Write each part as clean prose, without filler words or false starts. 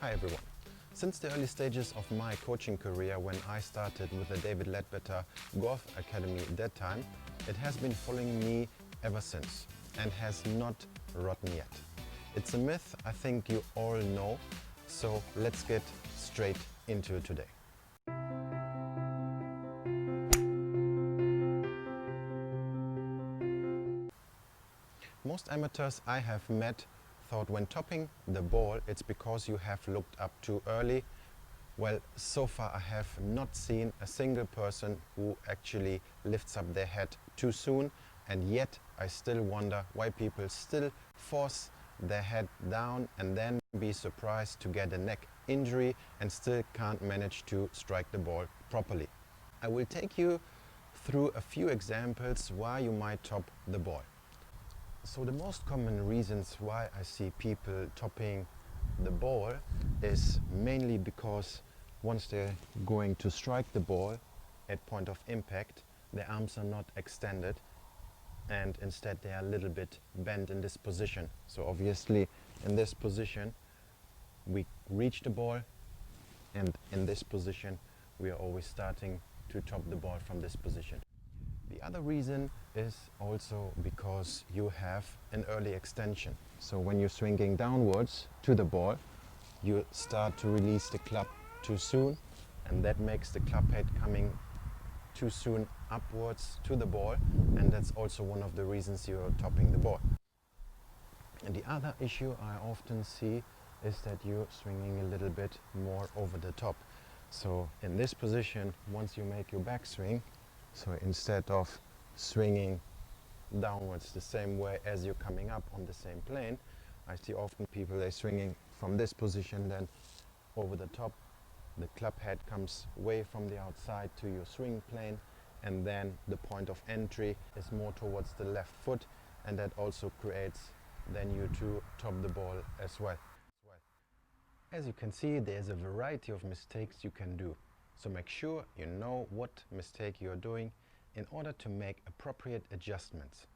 Hi everyone. Since the early stages of my coaching career, when I started with the David Ledbetter Golf Academy at that time, it has been following me ever since and has not rotten yet. It's a myth I think you all know, so let's get straight into it today. Most amateurs I have met thought when topping the ball it's because you have looked up too early. Well, so far I have not seen a single person who actually lifts up their head too soon, and yet I still wonder why people still force their head down and then be surprised to get a neck injury and still can't manage to strike the ball properly. I will take you through a few examples why you might top the ball. So the most common reasons why I see people topping the ball is mainly because once they're going to strike the ball at point of impact, their arms are not extended and instead they are a little bit bent in this position. So obviously in this position we reach the ball, and in this position we are always starting to top the ball from this position. The other reason is also because you have an early extension. So when you're swinging downwards to the ball, you start to release the club too soon, and that makes the club head coming too soon upwards to the ball, and that's also one of the reasons you're topping the ball. And the other issue I often see is that you're swinging a little bit more over the top. So in this position, once you make your backswing, so instead of swinging downwards the same way as you're coming up on the same plane, I see often people, they're swinging from this position then over the top. The club head comes away from the outside to your swing plane, and then the point of entry is more towards the left foot, and that also creates then you to top the ball as well. As you can see, there's a variety of mistakes you can do. So make sure you know what mistake you're doing in order to make appropriate adjustments.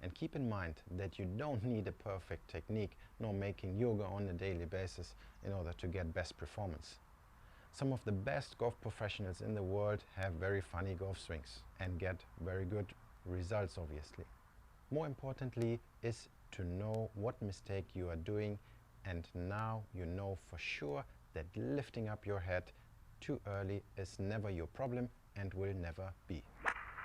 And keep in mind that you don't need a perfect technique nor making yoga on a daily basis in order to get best performance. Some of the best golf professionals in the world have very funny golf swings and get very good results, obviously. More importantly is to know what mistake you are doing, and now you know for sure that lifting up your head too early is never your problem and will never be.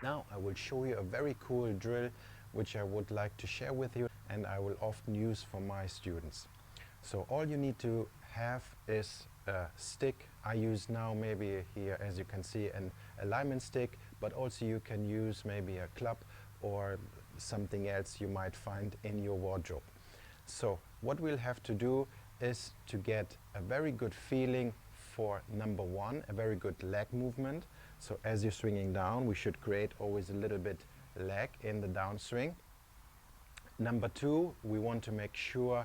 Now I will show you a very cool drill which I would like to share with you, and I will often use for my students. So all you need to have is a stick. I use now maybe here, as you can see, an alignment stick, but also you can use maybe a club or something else you might find in your wardrobe. So what we'll have to do is to get a very good feeling for number one, a very good leg movement. So as you're swinging down, we should create always a little bit leg in the downswing. Number two, we want to make sure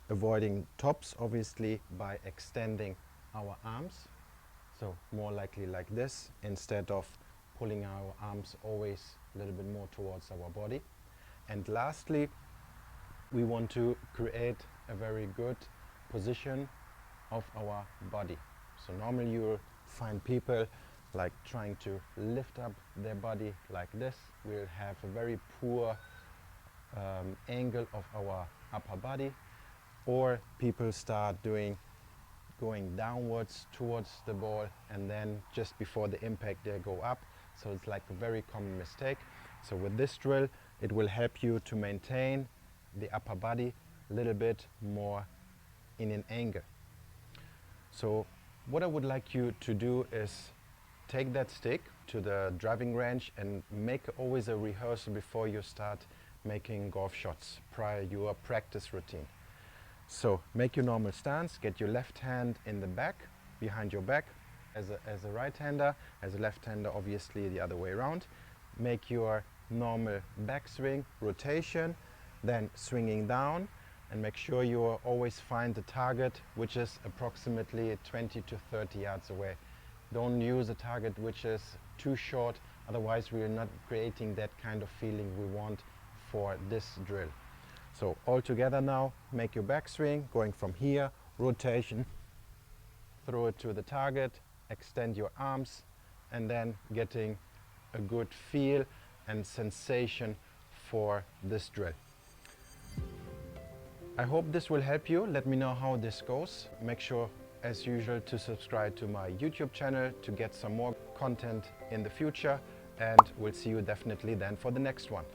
avoiding tops, obviously, by extending our arms. So more likely like this, instead of pulling our arms always a little bit more towards our body. And lastly, we want to create a very good position of our body. So normally you'll find people like trying to lift up their body like this. We'll have a very poor angle of our upper body, or people start going downwards towards the ball, and then just before the impact they go up. So it's like a very common mistake. So with this drill, it will help you to maintain the upper body a little bit more in an angle. So what I would like you to do is take that stick to the driving range and make always a rehearsal before you start making golf shots prior your practice routine. So make your normal stance, get your left hand in the back, behind your back as a right-hander, as a left-hander obviously the other way around. Make your normal backswing rotation, then swinging down, and make sure you always find the target which is approximately 20 to 30 yards away. Don't use a target which is too short, otherwise we are not creating that kind of feeling we want for this drill. So all together now, make your backswing, going from here, rotation, throw it to the target, extend your arms, and then getting a good feel and sensation for this drill. I hope this will help you. Let me know how this goes. Make sure, as usual, to subscribe to my YouTube channel to get some more content in the future, and we'll see you definitely then for the next one.